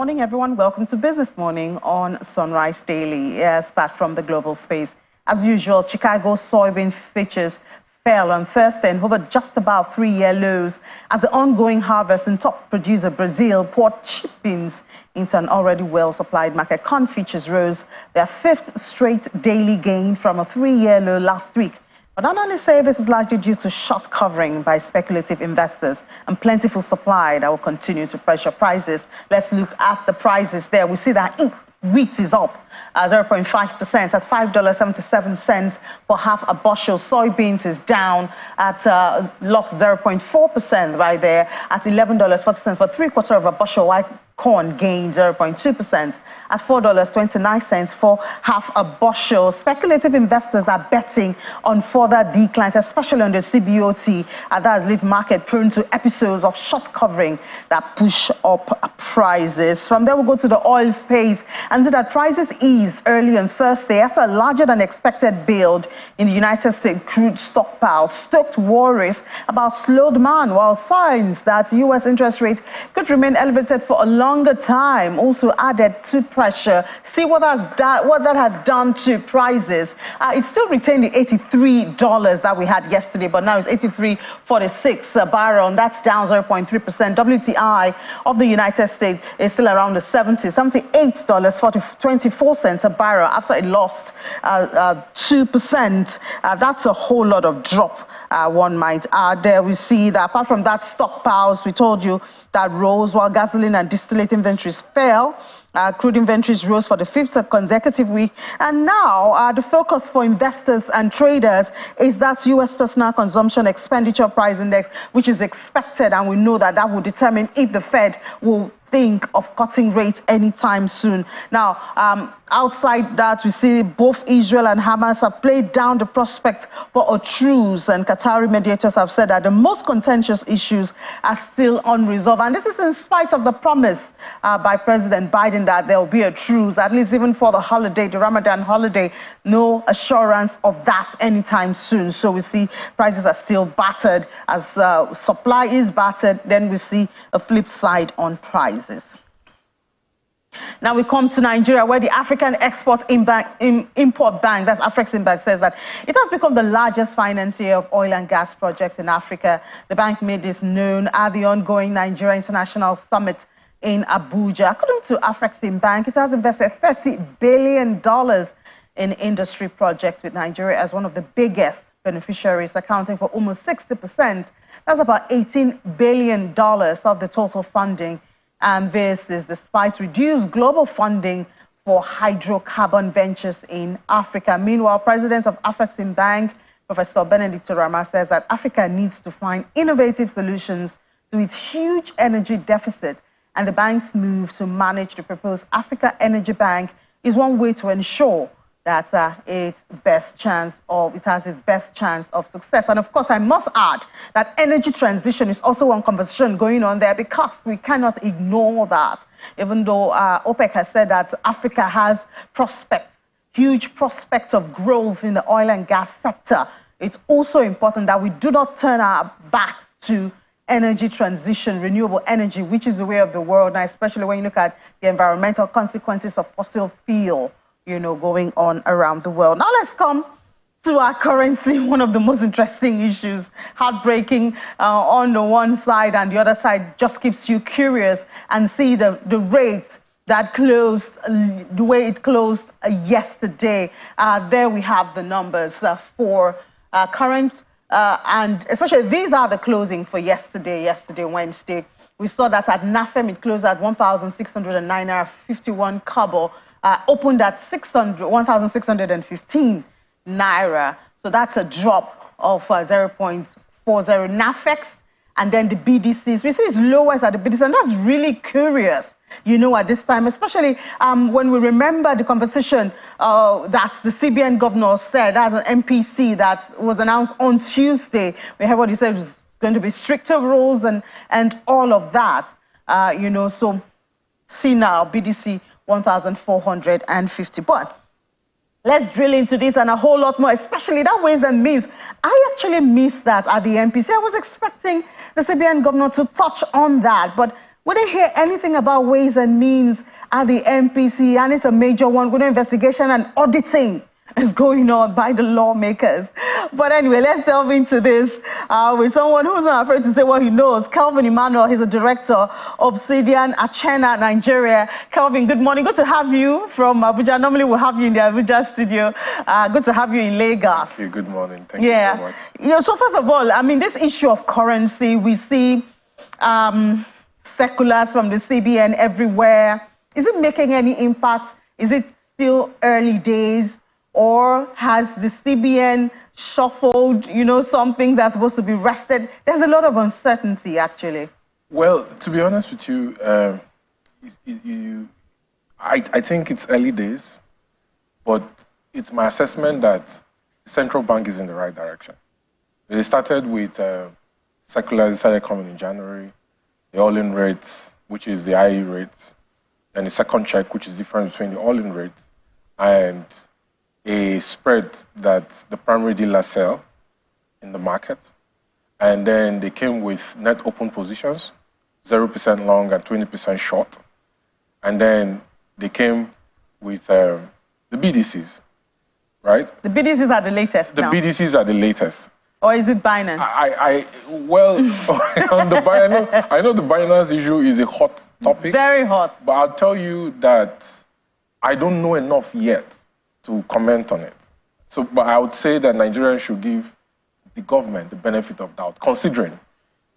Morning, everyone. Welcome to Business Morning on Sunrise Daily. Start from the global space. As usual, Chicago soybean futures fell on Thursday and hovered just about 3-year lows as the ongoing harvest in top producer Brazil poured cheap beans into an already well-supplied market. Corn futures rose their 5th straight daily gain from a 3-year low last week. But analysts say this is largely due to short covering by speculative investors and plentiful supply that will continue to pressure prices. Let's look at the prices there. We see that wheat is up 0.5% at $5.77 for half a bushel. Soybeans is down at lost 0.4% right there at $11.40 for 3/4 of a bushel. White corn gained 0.2% at $4.29 for half a bushel. Speculative investors are betting on further declines, especially on the CBOT, and that leaves market prone to episodes of short covering that push up prices. From there, we'll go to the oil space and see that prices eased early on Thursday after a larger than expected build in the United States crude stockpile stoked worries about slow demand, while signs that U.S. interest rates could remain elevated for a longer time also added to pressure. See what that has done to prices. It still retained the $83 that we had yesterday, but now it's $83.46 a barrel, and that's down 0.3%. WTI of the United States is still around the $78.24 a barrel after it lost 2%. That's a whole lot of drop, one might add. There we see that apart from that, stockpiles, we told you, that rose while gasoline and distillate inventories fell. Crude inventories rose for the 5th consecutive week. And now the focus for investors and traders is that U.S. personal consumption expenditure price index, which is expected. And we know that that will determine if the Fed will think of cutting rates anytime soon. Now, outside that, we see both Israel and Hamas have played down the prospect for a truce, and Qatari mediators have said that the most contentious issues are still unresolved. And this is in spite of the promise by President Biden that there will be a truce, at least even for the holiday, the Ramadan holiday. No assurance of that anytime soon. So we see prices are still battered. As supply is battered, then we see a flip side on prices. Now we come to Nigeria, where the African Import Bank, that's Afreximbank, says that it has become the largest financier of oil and gas projects in Africa. The bank made this known at the ongoing Nigeria International Summit in Abuja. According to Afreximbank, it has invested $30 billion in industry projects, with Nigeria as one of the biggest beneficiaries, accounting for almost 60%. That's about $18 billion of the total funding. And this is despite reduced global funding for hydrocarbon ventures in Africa. Meanwhile, President of Afreximbank, Professor Benedict Rama, says that Africa needs to find innovative solutions to its huge energy deficit. And the bank's move to manage the proposed Africa Energy Bank is one way to ensure that it has its best chance of success. And of course, I must add that energy transition is also one conversation going on there, because we cannot ignore that. Even though OPEC has said that Africa has prospects, huge prospects of growth in the oil and gas sector, it's also important that we do not turn our backs to energy transition, renewable energy, which is the way of the world now, especially when you look at the environmental consequences of fossil fuel, going on around the world. Now let's come to our currency, one of the most interesting issues. Heartbreaking on the one side, and the other side just keeps you curious, and see the rate that closed, the way it closed yesterday. There we have the numbers for current, and especially these are the closing for yesterday, Wednesday. We saw that at NAFEM it closed at 1,609.51 kobo. Opened at 1,615 naira. So that's a drop of 0.40 NAFEX. And then the BDCs, we see it's lowest at the BDC, and that's really curious, at this time, especially when we remember the conversation that the CBN governor said, as an MPC that was announced on Tuesday. We heard what he said was going to be stricter rules and all of that, so see now, BDC 1,450. But let's drill into this and a whole lot more, especially that ways and means. I actually missed that at the MPC. I was expecting the CBN governor to touch on that, but We didn't hear anything about Ways and Means at the MPC, and it's a major one. Good investigation and auditing is going on by the lawmakers. But anyway, let's delve into this with someone who's not afraid to say what he knows. Kelvin Emmanuel, he's a director of Obsidian Achena, Nigeria. Kelvin, good morning. Good to have you from Abuja. Normally we'll have you in the Abuja studio. Good to have you in Lagos. Thank you. Good morning. Thank you so much. So first of all, I mean, this issue of currency, we see circulars from the CBN everywhere. Is it making any impact? Is it still early days? Or has the CBN shuffled, something that's supposed to be rested? There's a lot of uncertainty, actually. Well, to be honest with you, I think it's early days, but it's my assessment that the central bank is in the right direction. They started with circulars started coming in January, the all-in rates, which is the IE rates, and the second check, which is different between the all-in rates and a spread that the primary dealers sell in the market. And then they came with net open positions, 0% long and 20% short. And then they came with the BDCs, right? The BDCs are the latest now. The BDCs are the latest. Or is it Binance? Well, on the I know the Binance issue is a hot topic. Very hot. But I'll tell you that I don't know enough yet to comment on it. But I would say that Nigerians should give the government the benefit of doubt, considering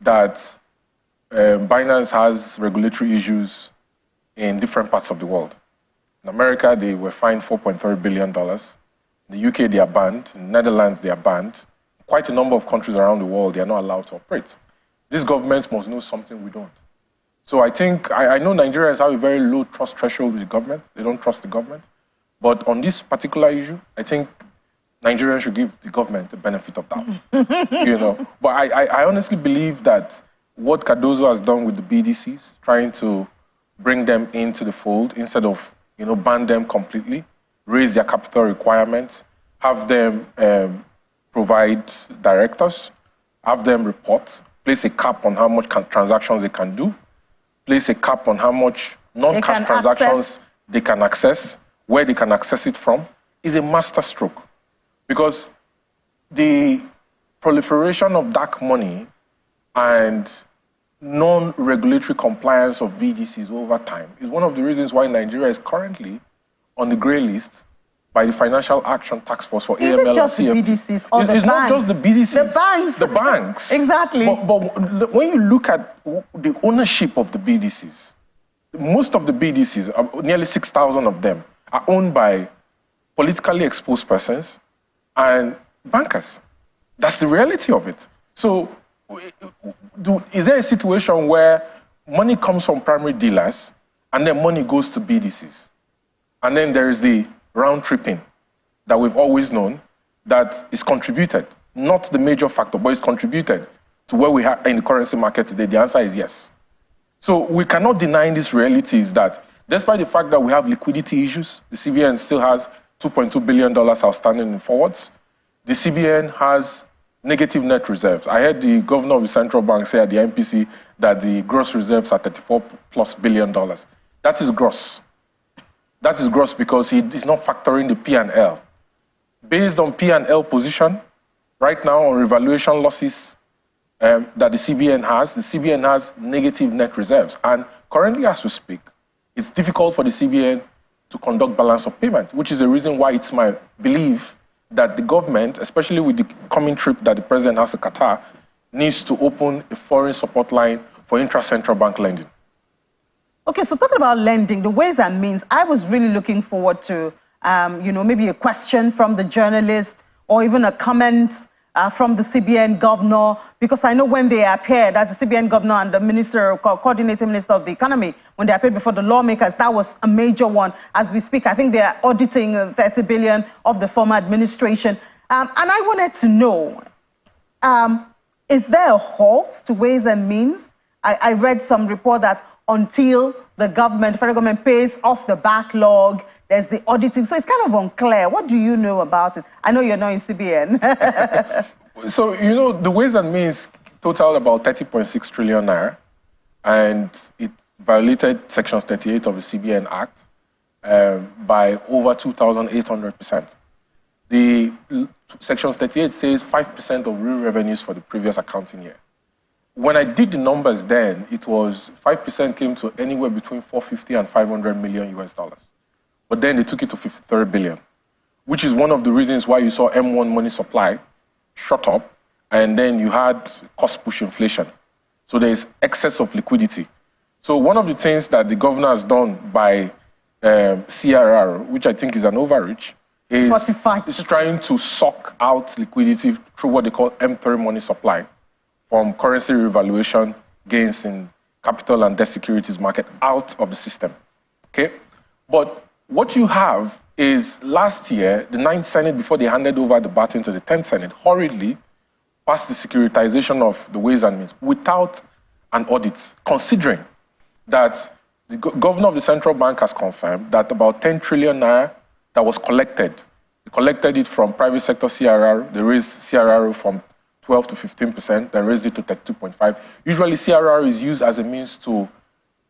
that Binance has regulatory issues in different parts of the world. In America, they were fined $4.3 billion. In the UK, they are banned. In the Netherlands, they are banned. Quite a number of countries around the world, they are not allowed to operate. These governments must know something we don't. So I think, I know Nigerians have a very low trust threshold with the government. They don't trust the government. But on this particular issue, I think Nigerians should give the government the benefit of doubt. But I honestly believe that what Cardozo has done with the BDCs, trying to bring them into the fold instead of ban them completely, raise their capital requirements, have them provide directors, have them report, place a cap on how much transactions they can do, place a cap on how much non-cash transactions they can access, where they can access it from, is a master stroke. Because the proliferation of dark money and non-regulatory compliance of BDCs over time is one of the reasons why Nigeria is currently on the grey list by the Financial Action Task Force for AML and CFT. Just the BDCs or the banks? It's not just the BDCs. The banks. The banks. Exactly. But when you look at the ownership of the BDCs, most of the BDCs, nearly 6,000 of them, are owned by politically exposed persons and bankers. That's the reality of it. So is there a situation where money comes from primary dealers and then money goes to BDCs? And then there is the round tripping that we've always known that is contributed, not the major factor, but it's contributed to where we are in the currency market today. The answer is yes. So we cannot deny these realities that despite the fact that we have liquidity issues, the CBN still has $2.2 billion outstanding in forwards. The CBN has negative net reserves. I heard the governor of the central bank say at the MPC that the gross reserves are $34+ billion. That is gross. That is gross because he is not factoring the P&L. Based on P&L position, right now on revaluation losses that the CBN has negative net reserves. And currently as we speak, it's difficult for the CBN to conduct balance of payments, which is the reason why it's my belief that the government, especially with the coming trip that the president has to Qatar, needs to open a foreign support line for intra-central bank lending. Okay, so talking about lending, the Ways and Means, I was really looking forward to, maybe a question from the journalist or even a comment from the CBN governor, because I know when they appeared as the CBN governor and the coordinating minister of the economy, when they appeared before the lawmakers, that was a major one. As we speak, I think they are auditing 30 billion of the former administration. And I wanted to know, is there a halt to Ways and Means? I read some report that until the federal government pays off the backlog, there's the auditing. So it's kind of unclear. What do you know about it? I know you're not in CBN. So, the Ways and Means total about 30.6 trillion naira. And it violated Section 38 of the CBN Act by over 2,800%. The Section 38 says 5% of real revenues for the previous accounting year. When I did the numbers then, it was 5% came to anywhere between 450 and 500 million US dollars. But then they took it to 53 billion, which is one of the reasons why you saw M1 money supply shot up, and then you had cost push inflation. So there is excess of liquidity. So one of the things that the governor has done by CRR, which I think is an overreach, is trying to suck out liquidity through what they call M3 money supply from currency revaluation gains in capital and debt securities market out of the system. Okay? But what you have is last year, the 9th Senate, before they handed over the baton to the 10th Senate, hurriedly passed the securitization of the Ways and Means without an audit, considering that the governor of the central bank has confirmed that about 10 trillion naira that was collected, they collected it from private sector CRR, they raised CRR from 12 to 15%, then raised it to 32.5. Usually CRR is used as a means to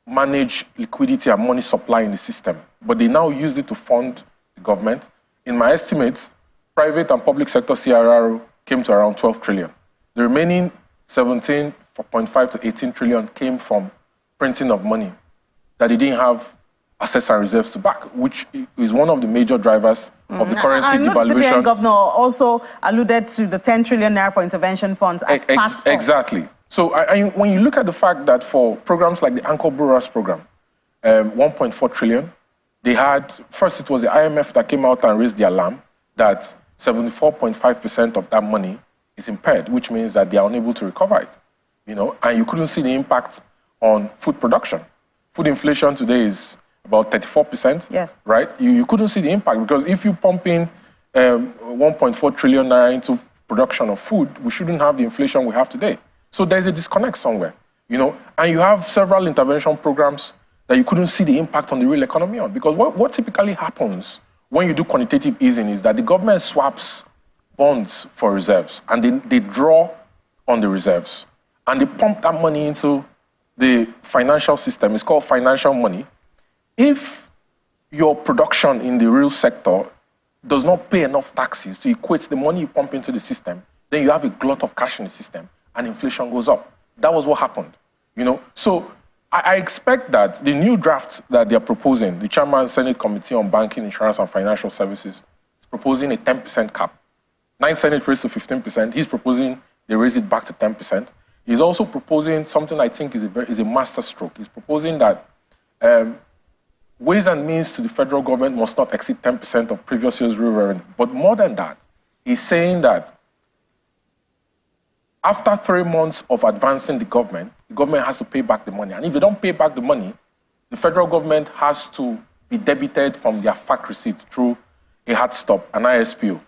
manage liquidity and money supply in the system, but they now use it to fund the government. In my estimates, private and public sector CRR came to around 12 trillion. The remaining 17.5 to 18 trillion came from printing of money that they didn't have assets and reserves to back, which is one of the major drivers of the currency devaluation. The governor also alluded to the 10 trillion naira for intervention funds as exactly. So when you look at the fact that for programs like the Anchor Borrowers program, 1.4 trillion, they had, first it was the IMF that came out and raised the alarm that 74.5% of that money is impaired, which means that they are unable to recover it. And you couldn't see the impact on food production. Food inflation today is about 34%, yes. Right? You couldn't see the impact because if you pump in 1.4 trillion naira into production of food, we shouldn't have the inflation we have today. So there's a disconnect somewhere, and you have several intervention programs that you couldn't see the impact on the real economy on. Because what typically happens when you do quantitative easing is that the government swaps bonds for reserves, and they draw on the reserves, and they pump that money into the financial system. It's called financial money. If your production in the real sector does not pay enough taxes to equate the money you pump into the system, then you have a glut of cash in the system, and inflation goes up. That was what happened. So I expect that the new draft that they're proposing, the Chairman Senate Committee on Banking, Insurance and Financial Services, is proposing a 10% cap. 9th Senate raised to 15%. He's proposing they raise it back to 10%. He's also proposing something I think is a master stroke. He's proposing that Ways and Means to the federal government must not exceed 10% of previous year's real revenue. But more than that, he's saying that after 3 months of advancing the government has to pay back the money. And if they don't pay back the money, the federal government has to be debited from their FAC receipts through a hard stop, an ISPO,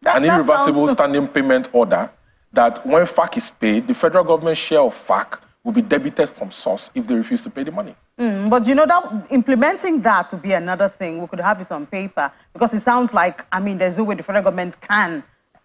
an irreversible standing payment order, that when FAC is paid, the federal government's share of FAC will be debited from source if they refuse to pay the money. But that implementing that would be another thing. We could have it on paper, because it sounds like, there's no way the federal government can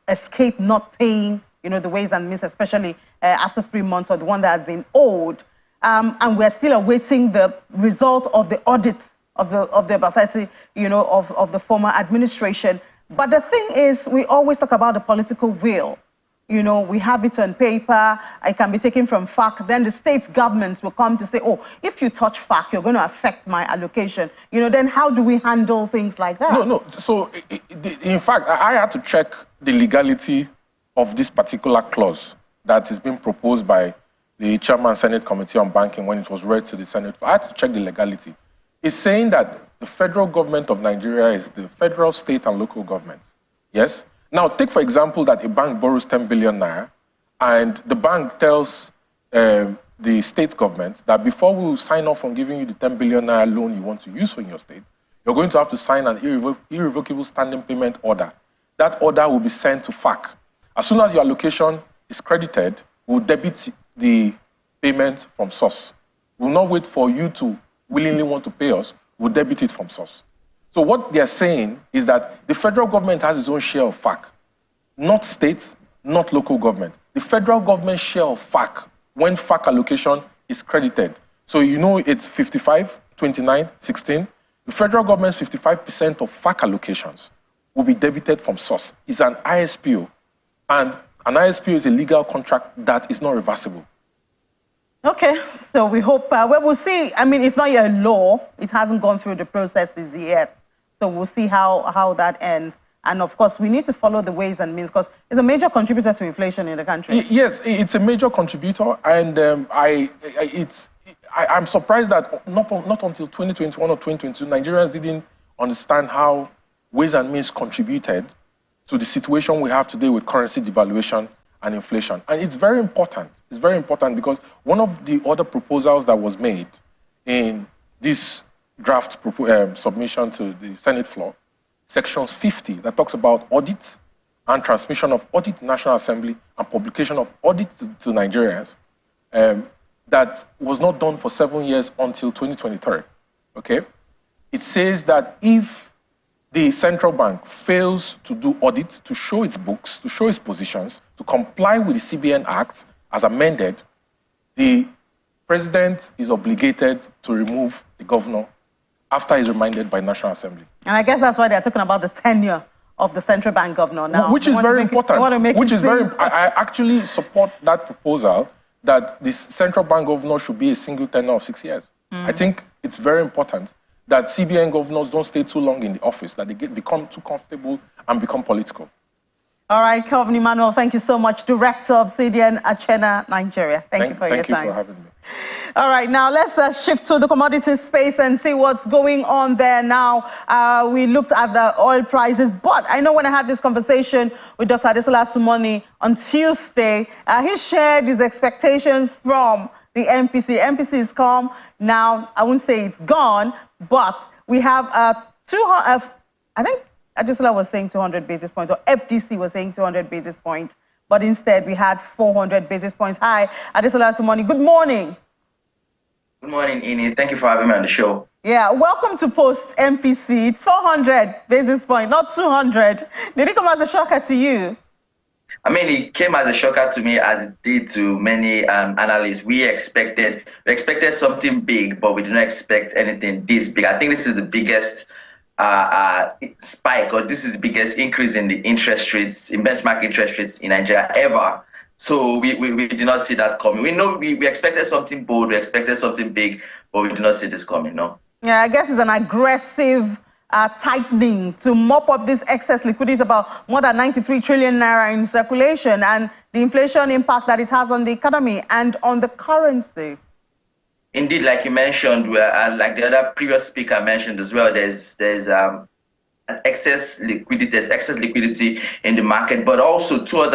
escape not paying the Ways and Means, especially after 3 months, or the one that has been owed. And we're still awaiting the result of the audit of the Bafesi, of the former administration. But the thing is, we always talk about the political will. We have it on paper, it can be taken from FAC, then the state governments will come to say, oh, if you touch FAC, you're going to affect my allocation. Then how do we handle things like that? No. So, in fact, I had to check the legality of this particular clause that is being proposed by the Chairman Senate Committee on Banking when it was read to the Senate. I had to check the legality. It's saying that the federal government of Nigeria is the federal, state, and local governments. Yes? Now, take, for example, that a bank borrows 10 billion naira, and the bank tells the state government that before we sign off on giving you the 10 billion naira loan you want to use for your state, you're going to have to sign an irrevocable standing payment order. That order will be sent to FAC. As soon as your allocation is credited, we'll debit the payment from source. We'll not wait for you to willingly want to pay us, we'll debit it from source. So what they're saying is that the federal government has its own share of FAC, not states, not local government. The federal government's share of FAC, when FAC allocation is credited, So you know it's 55, 29, 16. The federal government's 55% of FAC allocations will be debited from source. It's an ISPO. And an ISPO is a legal contract that is not reversible. Okay, so we hope, well, we'll see. I mean, it's not yet a law. It hasn't gone through the processes yet. So we'll see how that ends. And of course, we need to follow the ways and means because it's a major contributor to inflation in the country. Yes, it's a major contributor. And I'm surprised that not until 2021 or 2022, Nigerians didn't understand how ways and means contributed to the situation we have today with currency devaluation and inflation. And it's very important. It's very important because one of the other proposals that was made in this draft submission to the Senate floor, sections 50, that talks about audit and transmission of audit to National Assembly and publication of audit to Nigerians, that was not done for 7 years until 2023, okay? It says that if the central bank fails to do audit, to show its books, to show its positions, to comply with the CBN Act as amended, the president is obligated to remove the governor after he's reminded by National Assembly. And I guess that's why they're talking about the tenure of the central bank governor now. Which is very important. I actually support that proposal that the central bank governor should be a single tenure of 6 years. I think it's very important that CBN governors don't stay too long in the office, that they become too comfortable and become political. All right, Kelvin Emmanuel, thank you so much. Director of CDN Achena, Nigeria. Thank you for your time. Thank you for having me. All right, now let's shift to the commodities space and see what's going on there now. We looked at the oil prices, but I know when I had this conversation with Dr. Adesola Sumoni on Tuesday, he shared his expectations from the MPC. MPC is calm. Now, I wouldn't say it's gone, but we have I think Adesola was saying 200 basis points, or FDC was saying 200 basis points, but instead we had 400 basis points. Hi, Adesola Sumoni. Good morning. Good morning, Ini. Thank you for having me on the show. Yeah, welcome to Post MPC. It's 400 basis points, not 200. Did it come as a shocker to you? I mean, it came as a shocker to me as it did to many analysts. We expected something big, but we did not expect anything this big. I think this is the biggest spike, or this is the biggest increase in the interest rates, in benchmark interest rates in Nigeria ever. So we did not see that coming. We know we expected something bold, we expected something big, but we did not see this coming, no. Yeah, I guess it's an aggressive tightening to mop up this excess liquidity, about more than 93 trillion naira in circulation, and the inflation impact that it has on the economy and on the currency. Indeed, like you mentioned, like the other previous speaker mentioned as well, there's excess liquidity in the market, but also two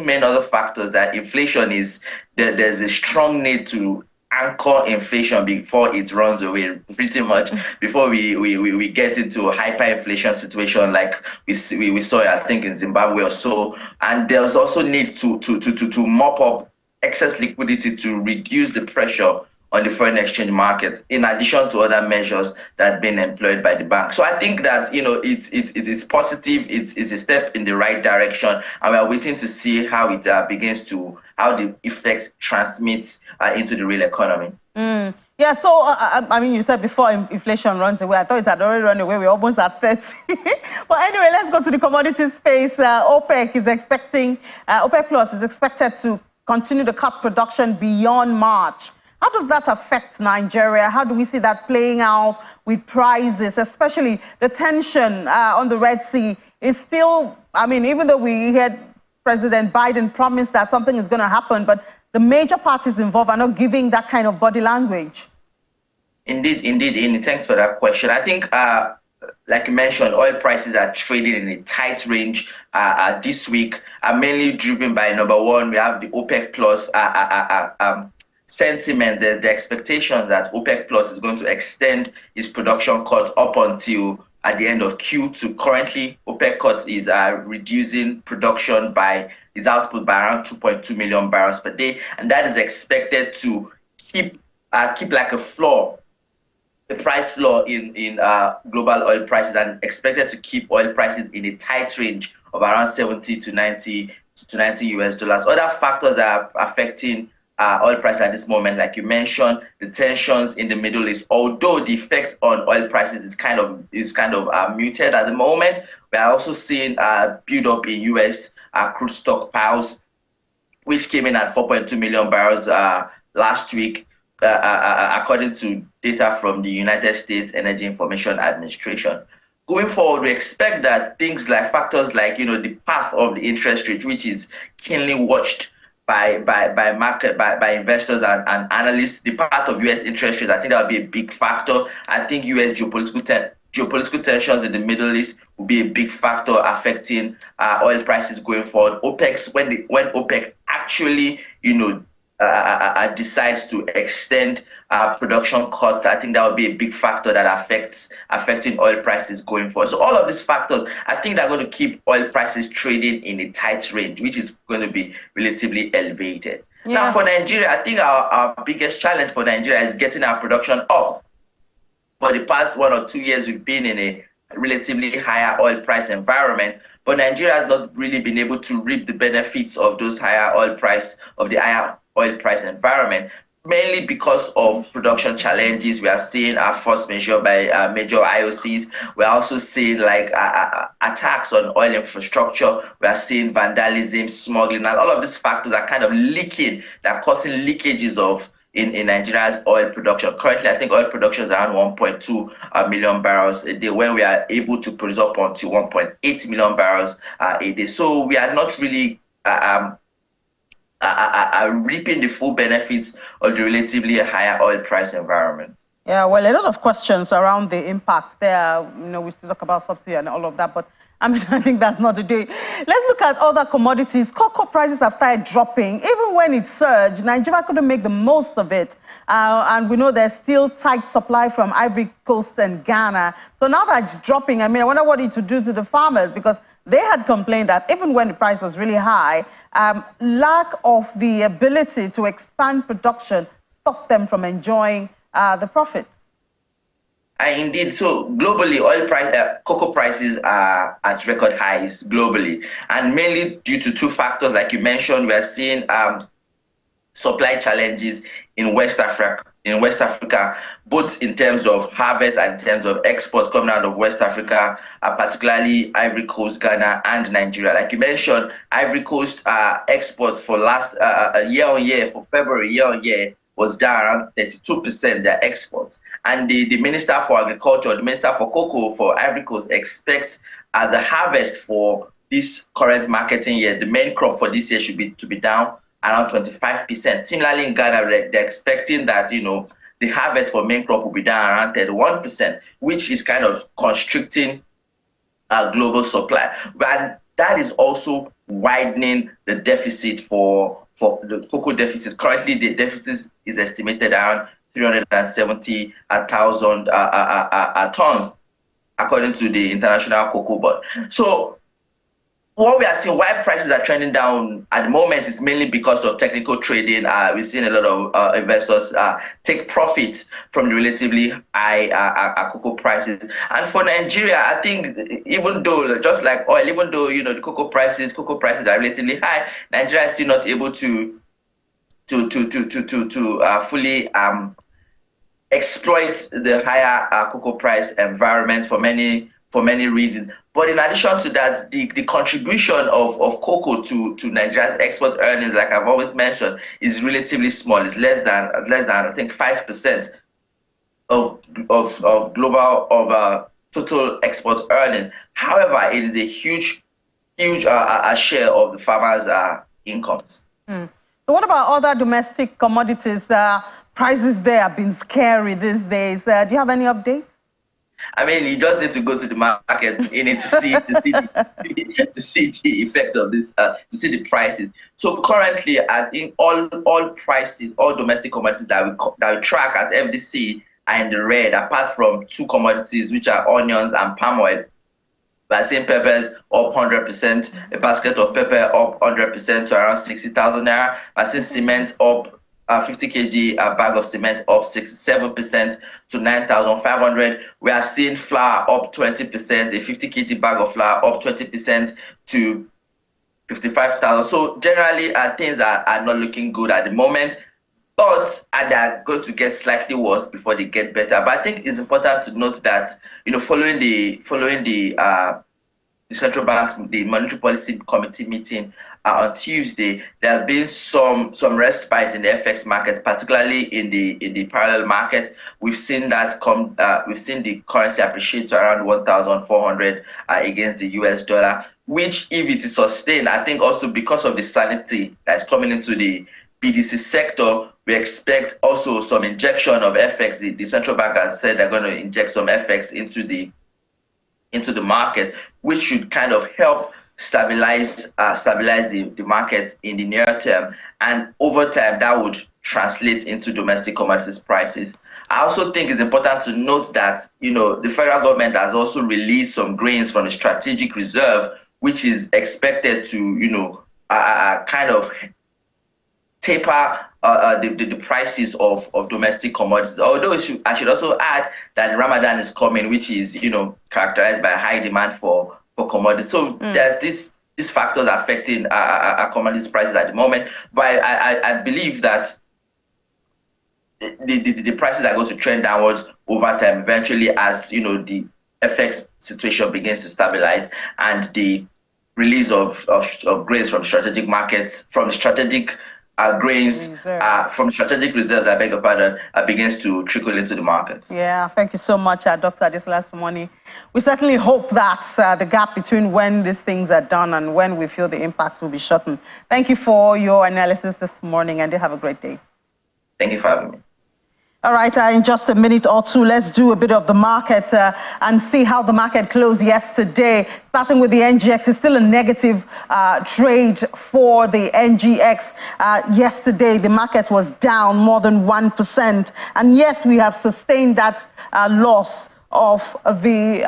main other factors that inflation is, there's a strong need to anchor inflation before it runs away, pretty much, before we get into a hyperinflation situation like we saw, I think, in Zimbabwe or so. And there's also need to mop up excess liquidity to reduce the pressure on the foreign exchange market, in addition to other measures that have been employed by the bank. So I think that, you know, it's positive, it's a step in the right direction, and we are waiting to see how it how the effects transmits into the real economy. Yeah, so I mean, you said before inflation runs away. I thought it had already run away. We're almost at 30. But anyway, let's go to the commodity space. OPEC Plus is expected to continue to cut production beyond March. How does that affect Nigeria? How do we see that playing out with prices, especially the tension on the Red Sea is still, I mean, even though we had President Biden promise that something is going to happen, but the major parties involved are not giving that kind of body language. Indeed. Thanks for that question. I think, like you mentioned, oil prices are trading in a tight range this week, mainly driven by, number one, we have the OPEC Plus sentiment. There's the expectations that OPEC Plus is going to extend its production cut up until at the end of Q2. Currently, OPEC cut is reducing production by its output by around 2.2 million barrels per day, and that is expected to keep like a floor, the price floor in global oil prices, and expected to keep oil prices in a tight range of around 70 to 90 US dollars. Other factors that are affecting oil price at this moment. Like you mentioned, the tensions in the Middle East, although the effect on oil prices is kind of muted at the moment, we are also seeing a build up in U.S. Crude stockpiles, which came in at 4.2 million barrels last week, according to data from the United States Energy Information Administration. Going forward, we expect that factors like the path of the interest rate, which is keenly watched by investors and analysts, the path of U.S. interest rates, I think that will be a big factor. I think U.S. geopolitical tensions in the Middle East will be a big factor affecting oil prices going forward. When OPEC actually decides to extend production cuts, I think that will be a big factor that affecting oil prices going forward. So all of these factors, I think they're going to keep oil prices trading in a tight range, which is going to be relatively elevated. Yeah. Now for Nigeria, I think our biggest challenge for Nigeria is getting our production up. For the past 1 or 2 years, we've been in a relatively higher oil price environment, but Nigeria has not really been able to reap the benefits of the higher oil price environment, mainly because of production challenges. We are seeing our force majeure by major IOCs. We're also seeing attacks on oil infrastructure. We are seeing vandalism, smuggling, and all of these factors are kind of leaking. They're causing leakages in Nigeria's oil production. Currently, I think oil production is around 1.2 million barrels a day, when we are able to produce up onto 1.8 million barrels a day. So we are not really reaping the full benefits of the relatively higher oil price environment. Yeah, well, a lot of questions around the impact there. We still talk about subsidy and all of that, but I think that's not the day. Let's look at other commodities. Cocoa prices have started dropping. Even when it surged, Nigeria couldn't make the most of it. And we know there's still tight supply from Ivory Coast and Ghana. So now that it's dropping, I wonder what it would do to the farmers, because they had complained that even when the price was really high, lack of the ability to expand production stopped them from enjoying the profits. Indeed. So globally, cocoa prices are at record highs globally, and mainly due to two factors. Like you mentioned, we are seeing supply challenges in West Africa, both in terms of harvest and in terms of exports coming out of West Africa, particularly Ivory Coast, Ghana, and Nigeria. Like you mentioned, Ivory Coast exports for last year-on-year, for February year-on-year, was down around 32%, their exports. And the Minister for Agriculture, the Minister for Cocoa for Ivory Coast, expects the harvest for this current marketing year, the main crop for this year, to be down around 25%. Similarly, in Ghana, they're expecting that the harvest for main crop will be down around 31%, which is kind of constricting global supply. But that is also widening the deficit for the cocoa deficit. Currently, the deficit is estimated around 370,000 tons, according to the International Cocoa Board. So what we are seeing, why prices are trending down at the moment, is mainly because of technical trading. We've seen a lot of investors take profits from the relatively high cocoa prices. And for Nigeria, I think even though, just like oil, even though the cocoa prices are relatively high, Nigeria is still not able to fully exploit the higher cocoa price environment for many reasons. But in addition to that, the contribution of cocoa to Nigeria's export earnings, like I've always mentioned, is relatively small. It's less than I think 5% of global total export earnings. However, it is a huge share of the farmers' incomes. So what about other domestic commodities? Prices there have been scary these days. Do you have any updates? You just need to go to the market. You need to see the effect of this, to see the prices. So currently, I think all prices, all domestic commodities that we track at FDC are in the red, apart from two commodities, which are onions and palm oil. We're seeing peppers up 100%, a basket of pepper up 100% to around 60,000 naira. We're seeing cement up 50 kg bag of cement up 67% to 9,500. We are seeing flour up 20%, a 50 kg bag of flour up 20% to 55,000. So generally, things are not looking good at the moment, but they're going to get slightly worse before they get better. But I think it's important to note that, following the central bank's, the Monetary Policy Committee meeting on Tuesday, there has been some respite in the FX markets, particularly in the parallel markets. We've seen that we've seen the currency appreciate to around 1,400 against the US dollar, which, if it is sustained, I think also because of the sanity that's coming into the BDC sector, we expect also some injection of FX. The central bank has said they're going to inject some FX into the market, which should kind of help stabilize the market in the near term, and over time that would translate into domestic commodities prices. I also think it's important to note that the federal government has also released some grains from the strategic reserve, which is expected to kind of taper the prices of domestic commodities. Although I should also add that Ramadan is coming, which is characterized by high demand for commodities. So there's these factors affecting our commodities prices at the moment. But I believe that the prices are going to trend downwards over time eventually, as the FX situation begins to stabilize and the release of grains from strategic markets, from strategic grains from strategic reserves, I beg your pardon, begins to trickle into the markets. Yeah, thank you so much, Dr. Adesola Somoni. We certainly hope that the gap between when these things are done and when we feel the impacts will be shortened. Thank you for your analysis this morning, and you have a great day. Thank you for having me. All right, in just a minute or two, let's do a bit of the market and see how the market closed yesterday. Starting with the NGX, it's still a negative trade for the NGX. Yesterday, the market was down more than 1%. And yes, we have sustained that loss of the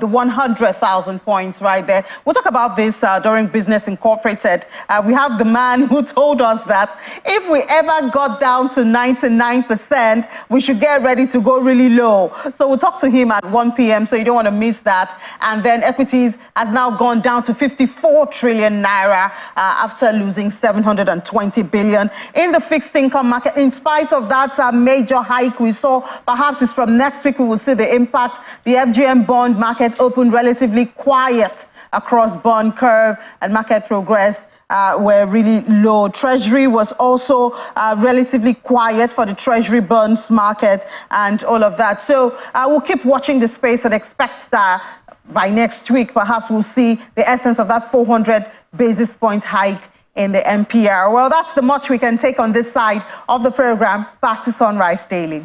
100,000 points right there. We'll talk about this during Business Incorporated. We have the man who told us that if we ever got down to 99%, we should get ready to go really low. So we'll talk to him at 1 p.m. so you don't want to miss that. And then equities has now gone down to 54 trillion naira after losing 720 billion. In the fixed income market, in spite of that major hike we saw, perhaps it's from next week we will see the impact. The FGM bond market opened relatively quiet across bond curve, and market progress were really low. Treasury was also relatively quiet for the Treasury bonds market and all of that. So we'll keep watching the space and expect that by next week, perhaps we'll see the essence of that 400 basis point hike in the MPR. Well, that's the much we can take on this side of the program. Back to Sunrise Daily.